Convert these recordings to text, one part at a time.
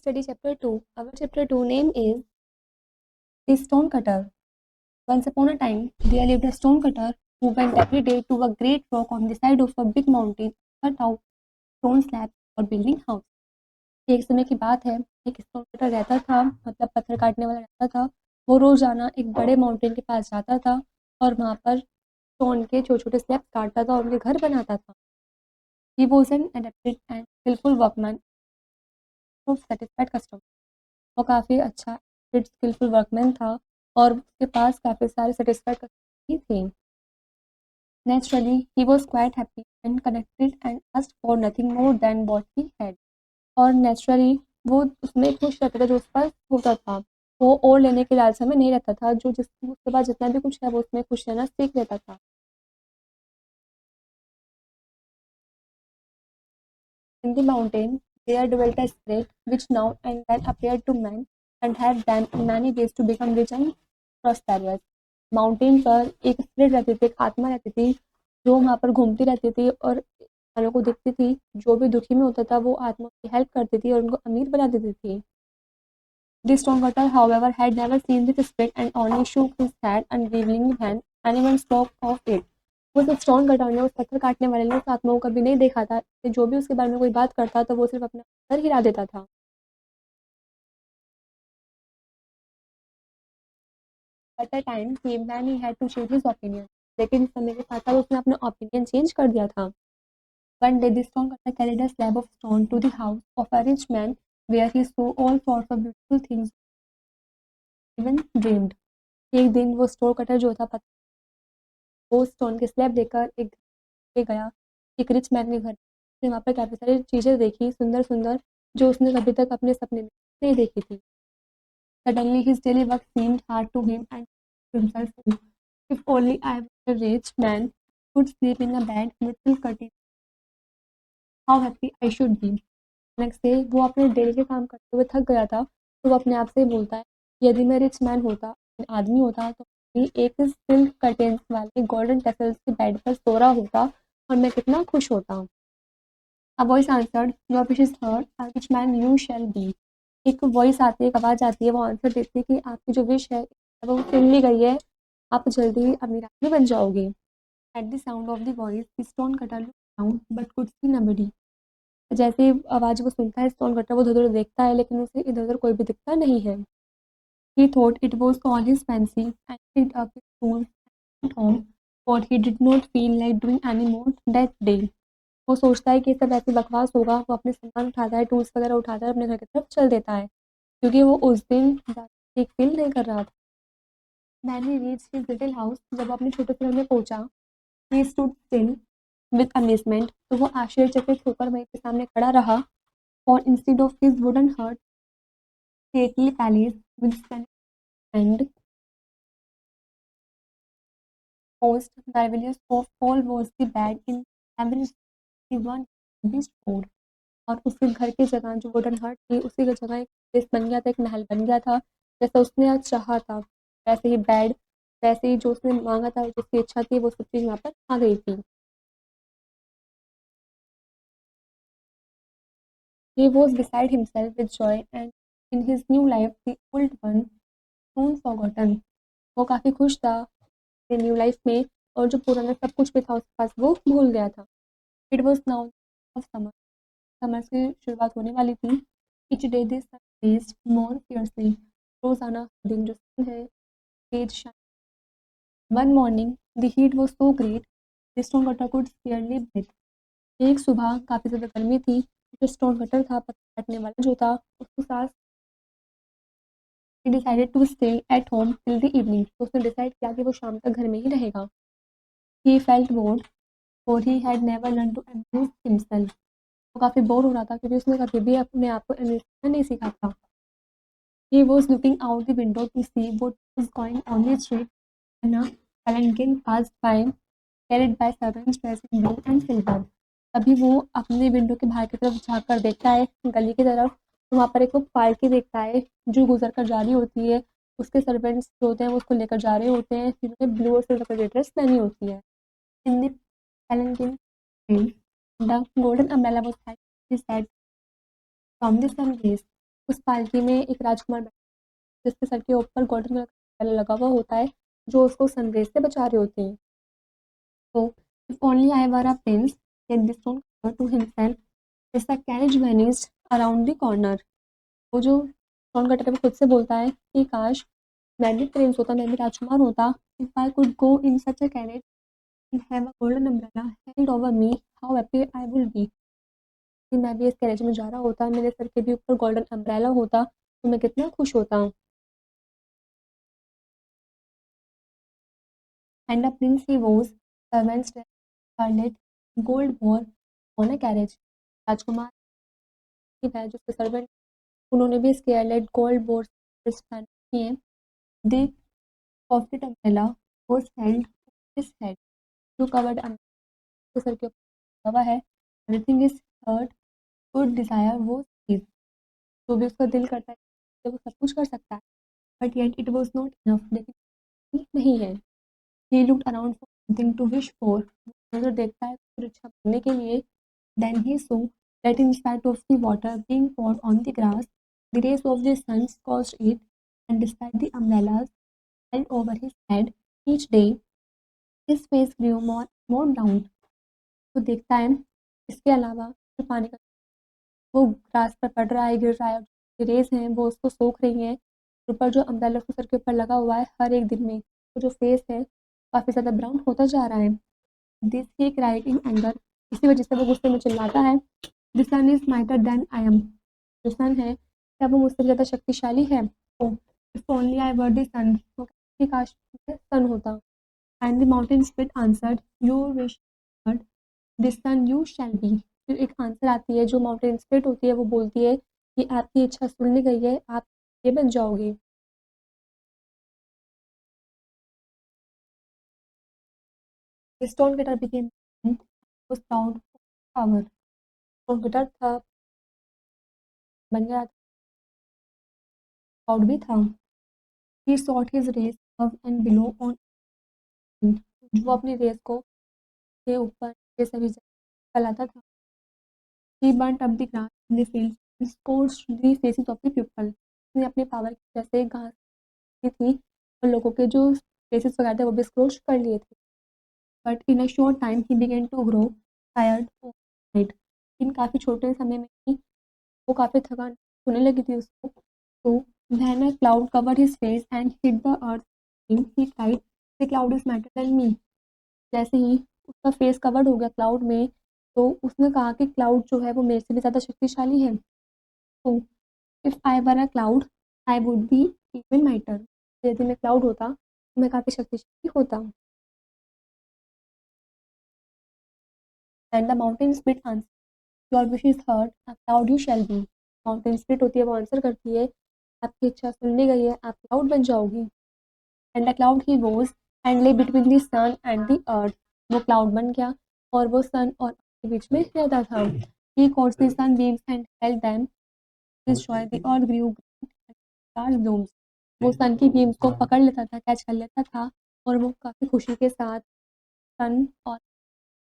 study chapter 2. Our chapter 2 name is The Stone Cutter. Once upon a time, there lived a stone cutter who went every day to a great rock on the side of a big mountain, cut out stone slabs for building house. एक समय की बात है, एक stone cutter रहता था, मतलब पत्थर काटने वाला रहता था। वो रोजाना एक बड़े माउंटेन के पास जाता था और वहाँ पर स्टोन के छोटे छोटे स्लैब्स काटता था और उनके घर बनाता था। He was an adapted and skillful workman who satisfied customers. वो काफ़ी अच्छा स्किलफुल वर्कमैन था और उसके पास काफ़ी सारे सेटिस्फाइड कस्टमर भी थे। Naturally he was quite happy and connected and asked for nothing more than what he had. और नेचुरली वो उसमें खुश रहता था जो उसके पास होता था। वो और लेने के लालसा में नहीं रहता था, जो उसके पास जितना भी कुछ है वो उसमें खुश रहना सीख लेता था। In the mountain there dwelt a spirit which now and then appeared to men and had them in many ways to become rich and prosperous. Mountain पर एक स्पिरिट रहती थी, एक आत्मा रहती थी जो वहाँ पर घूमती रहती थी और इंसानों को दिखती थी। जो भी दुखी में होता था वो आत्मा की हेल्प करती थी और उनको अमीर बना देती थी। This stone cutter, however, had never seen this spirit and only shook his head unwillingly when anyone spoke of it. उस स्टोन कटर ने, उस पत्थर काटने वाले ने उस आत्मा को कभी नहीं देखा था कि जो भी उसके बारे में कोई बात करता तो वो सिर्फ अपना सर हिला देता था। At a time came when he had to change his opinion. लेकिन समय के साथ साथ उसने अपना ओपिनियन चेंज कर दिया था। One day the stone cutter carried a slab of stone to the house of a rich man where he saw all sorts of beautiful things even dreamed. एक दिन वो स्टोन कटर जो था वो stone के स्लैब लेकर एक ले गया एक रिच मैन के घर। उसने वहाँ पर काफ़ी सारी चीज़ें देखी, सुंदर सुंदर, जो उसने कभी तक अपने सपने में नहीं देखी थी। Suddenly his daily work seemed hard to him and to himself too. If only I were a rich man who could sleep in a bed with silk curtains, how happy I should be. Next day वो अपने daily के काम करते हुए थक गया था, तो वो अपने आप से ही बोलता है, यदि मैं रिच मैन होता, आदमी होता तो भी एक सिल्क कर्टेन्स वाले गोल्डन टेसल्स के बेड पर सो रहा होता और मैं कितना खुश होता। A voice answered, your wish is heard, a rich man you shall be. एक वॉइस आती है, एक आवाज़ आती है, वो आंसर देती है कि आपकी जो विश है वो सुन ली गई है, आप जल्दी ही अमीर आदमी बन जाओगे। At the sound of the voice the stone cutter looked down but could see nobody. जैसे ही आवाज़ वो सुनता है स्टोन कटर वो इधर उधर देखता है लेकिन उसे इधर उधर कोई भी दिखता नहीं है। He thought it was all his fancy and picked up his tools and went home, for he did not feel like doing any more that day. वो सोचता है कि सब ऐसी बकवास होगा, वो अपने सामान उठाता है, टूल्स वगैरह उठाता है, अपने घर की तरफ चल देता है, क्योंकि वो उस दिन ज़्यादा ठीक फील नहीं कर रहा था। When he reached his little house, जब वो अपने छोटे से घर में पहुंचा, he stood still with amazement, तो वो आश्चर्यचकित होकर वहीं के सामने खड़ा रहा। For instead of his wooden hut, stately palace with splendid and most marvelous of all was the bed in every one beast food। और उसके घर की जगह जो वुडन हट थी उसी की जगह एक प्लेस बन गया था, एक महल बन गया था, जैसा उसने आज चाहा था। वैसे ही बेड, वैसे ही जो उसने मांगा था, जिसकी इच्छा थी, वो सब चीज़ वहाँ पर आ गई थी। He was beside himself with joy and in his new life the old one soon forgotten। वो काफ़ी खुश था अपनी न्यू लाइफ में और जो पुराना सब कुछ भी था उसके पास वो भूल गया था। It was now of summer, summer की शुरुआत होने वाली थी। Each day the sun blazed more fiercely। रोजाना दिन जो sun है तेज shine। One morning the heat was so great the stone cutter could scarcely breathe। एक सुबह काफी ज्यादा गर्मी थी, जो स्टोन कटर था, पत्थर काटने वाला जो था, उसको सांस। He decided to stay at home till the evening। तो उसने डिसाइड किया कि वो शाम तक घर में ही रहेगा। He felt bored for he had never learned to amuse himself। वो काफी बोर हो रहा था क्योंकि उसने कभी भी अपने आप को अम्यूज करना नहीं सीखा था। He was looking out the window to see what was going on the street when a palanquin passed by carried by servants dressed in blue and silver। तभी वो अपने विंडो के बाहर की तरफ झाँक कर देखता है गली की तरफ, तो वहाँ पर एक वो पालकी देखता है जो गुजर कर जा रही होती है। उसके सर्वेंट्स जो होते हैं वो उसको लेकर जा रहे होते हैं, जिन्होंने ब्लू और सिल्वर कलर की ड्रेस पहनी होती है। In the palanquin the golden umbrella was held his head from the sun rays। उस पालकी में एक राजकुमार जिसके सर के ऊपर गोल्डन कलर का लगा हुआ होता है, जो उसको सनरेज से बचा रहे होते हैं। तो if only I were a prince said the stone cutter to himself as the carriage vanished around the corner। वो जो स्टोन कटर है वो खुद से बोलता है कि काश मैं भी प्रिंस होता, मैं भी राजकुमार होता। If I could go in such a carriage and have a golden umbrella held over me, how happy I would B. कि मैं भी इस कैरेज में जा रहा होता, मेरे सर के भी ऊपर गोल्डन अम्ब्रेला होता, तो मैं कितना खुश होता। And the prince he was servants scarlet gold war on a carriage. राजकुमार की है जो उसके सर्वेंट, उन्होंने भी स्कारलेट गोल्ड वॉर पहनी है। The pocket umbrella was held his head, जो कवर्ड के सर के ऊपर लगा है। Everything his heart could desire वो चीज, जो भी उसका दिल करता है तो वो सब कुछ कर सकता है। But yet it was not enough, लेकिन ठीक नहीं है। He looked around for something to wish for, नजर देखता है कुछ इच्छा करने के लिए। Then he so that in spite of the water being poured on the grass, the rays of the sun scorched it, and despite the umbrellas held over his head each day, his face grew more brown। तो देखता है इसके अलावा जो पानी का वो grass पर पड़ रहा है, गिर रहा है, जो रेज हैं वो उसको सोख रही हैं। ऊपर जो अम्ब्रेला उसके सर के ऊपर लगा हुआ है, हर एक दिन में तो जो फेस है काफ़ी ज़्यादा ब्राउन होता जा रहा है। This he cried in anger, इसी वजह से वो गुस्से में चिल्लाता है। The sun is mightier than I am, जो सन है क्या वो मुझसे ज़्यादा शक्तिशाली है। तो if only I were the sun, तो काश मैं सन होता। And the mountain spirit answered your wish this sun you shall be. फिर एक आंसर आती है जो माउंटेन स्पिट होती है, वो बोलती है कि आपकी इच्छा सुन ली गई है, आप ये बन जाओगे। Stone cutter became was proud of power। Stone cutter था, बन गया था, प्राउड भी था। He sought his race up and below on, वो अपनी रेस को के ऊपर ये सभी जगह फैलाता था। ही बर्nt up the grass in the fields and scorched the faces of the people। उसने अपनी पावर की वजह से घास की थी और लोगों के जो फेसेस वगैरह थे वो भी स्corch कर लिए थे। But in a short time he began to grow tired night. इन काफ़ी छोटे समय में ही वो काफ़ी थकान होने लगी थी उसको। तो then a cloud covered his face and hid the earth, he cried the cloud is matter than me। जैसे ही उसका फेस कवर्ड हो गया क्लाउड में, तो उसने कहा कि क्लाउड जो है वो मेरे से भी ज़्यादा शक्तिशाली है। तो if I were a cloud I would be even mightier, यदि मैं क्लाउड होता तो मैं काफ़ी शक्तिशाली होता। And the mountain spirit answer your wish is hurt a cloud you shall be. Mountain spirit होती है, वो आंसर करती है आपकी इच्छा सुन ली गई है, आप क्लाउड बन जाओगी। And the cloud he was and lay between the sun and the earth, वो क्लाउड बन गया और वो सन और अर्थ के बीच में रहता था। He caught the sun beams and held them his joy the earth grew stars blooms. वो सन की बीम्स को पकड़ लेता था, कैच कर लेता था, और वो काफ़ी खुशी के साथ सन और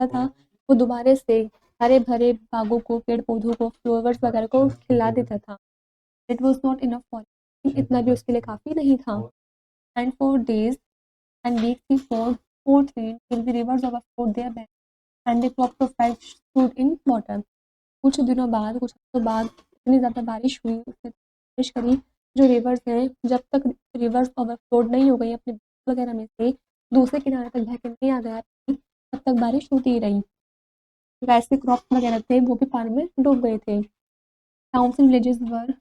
था वो दोबारा से हरे भरे बागों को, पेड़ पौधों को, फ्लावर्स वगैरह को खिला देता था। It was not enough for, इतना भी उसके लिए काफ़ी नहीं था। And for days and weeks he poured rain till the rivers overflowed their banks and the crops of life stood in water। कुछ दिनों बाद, कुछ हफ्तों बाद इतनी ज़्यादा बारिश हुई, उसने बारिश करी, जो रिवर्स हैं जब तक रिवर्स ओवरफ्लोड नहीं हो गई अपने वगैरह में से दूसरे किनारे तक बह के नहीं आ गया तब तक बारिश होती ही रही। वैसे क्रॉप्स वगैरह थे वो भी पानी में डूब गए थे। Towns and villages were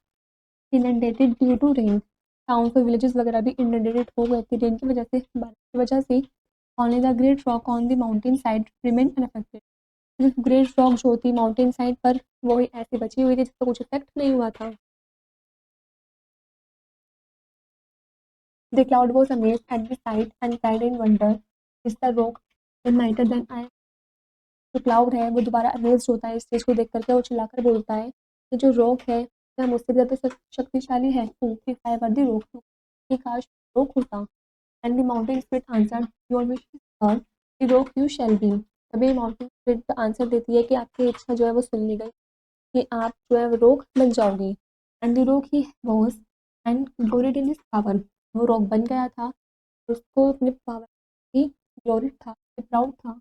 inundated due to rain. Towns और विलेजेस वगैरह भी इनंडेटेड हो गए थे रेन की वजह से, बारिश की वजह से। Only the great rock on the mountain side remain unaffected. सिर्फ ग्रेट रॉक जो थी माउंटेन साइड पर वो ही ऐसी बची हुई थी जिसका कुछ इफेक्ट नहीं हुआ था। The cloud was amazed at the site and cried in wonder, is the rock lighter than I। जो क्लाउड है वो दोबारा अमेज्ड होता है इस चीज़ को देख करके और चिल्लाकर बोलता है कि जो रॉक है क्या मुझसे ज़्यादा शक्तिशाली है। If I were the rock, कि काश रॉक होता। And the mountain spirit answer your wish is heard the rock you shall B. तभी माउंटेन स्पिरिट आंसर देती है कि आपकी इच्छा जो है वो सुन ली गई, कि आप जो है वो रॉक बन जाओगे। And the rock he was and gloried in his power. वो रॉक बन गया था, उसको अपने पावर की ग्लोरी था, प्राउड था।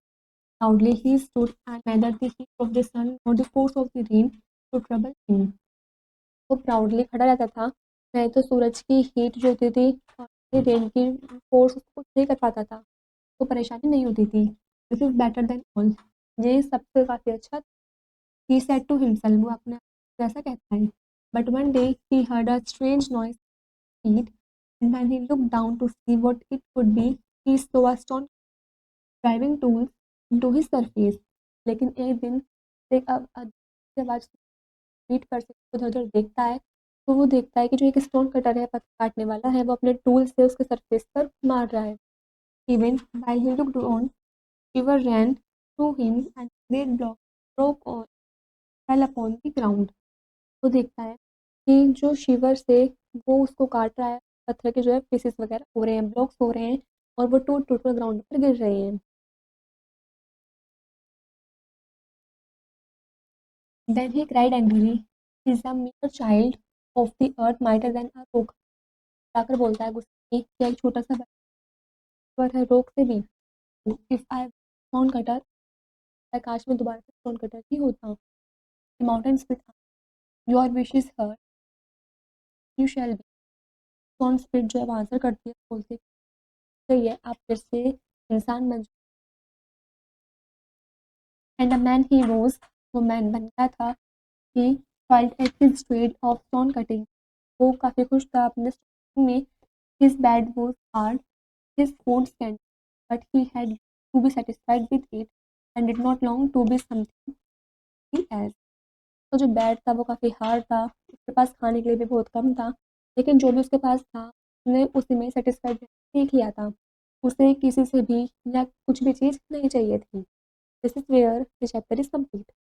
Proudly he stood, and neither the heat of the sun nor the force of the rain could trouble him. वो प्राउडली खड़ा रहता था, नहीं तो सूरज की हीट जो होती थी और रेन की फोर्स उसको नहीं कर पाता था, तो परेशानी नहीं होती थी। This is better than all, ये सबसे काफ़ी अच्छा। ही सेड टू हिमसेल्फ, वो अपने आप को ऐसा कहता है। But one day he heard a strange noise heat, and when he looked down to see what it could be, he saw a stone driving tools into his surface. लेकिन एक दिन एक के बाद रीड कर सकते उधर-उधर देखता है, तो वो देखता है कि जो एक स्टोन कटर है पत्थर काटने वाला है, वो अपने टूल से उसके सरफेस पर मार रहा है। Even while he looked on, shiver ran through him and great block broke और फेल अपॉन द ग्राउंड। वो देखता है कि जो शिवर से वो उसको काट रहा है, पत्थर के जो है पीसेस वगैरह हो रहे हैं, ब्लॉक्स हो रहे हैं और वो टूट-टूट कर ग्राउंड पर गिर रहे हैं। Then he cried angrily, he is a mere child of the earth mightier than a rock. जाकर बोलता है गुस्से में कि एक छोटा-सा बच्चा है रॉक से भी। इफ आई स्टोन कटर, मैं काश में दोबारा से स्टोन कटर ही होता हूँ। The mountain spit, your wish is heard, you shall B. Stone spit जो है वो आंसर करती है, बोलती है सही है, आप फिर से इंसान बन जाओ। And the man he rose, वो मैन बन गया था। He filed at his trade of stone cutting, वो काफ़ी खुश था अपने स्टोन में। His bed was hard, his food scant, but he had to be satisfied with it and did not long to be something else. तो जो bad था वो काफ़ी हार्ड था, उसके पास खाने के लिए भी बहुत कम था, लेकिन जो भी उसके पास था उसने उसी में सेटिस्फाइड सीख लिया था। उसे किसी से भी या कुछ भी चीज़ नहीं चाहिए थी। This is where the chapter is complete.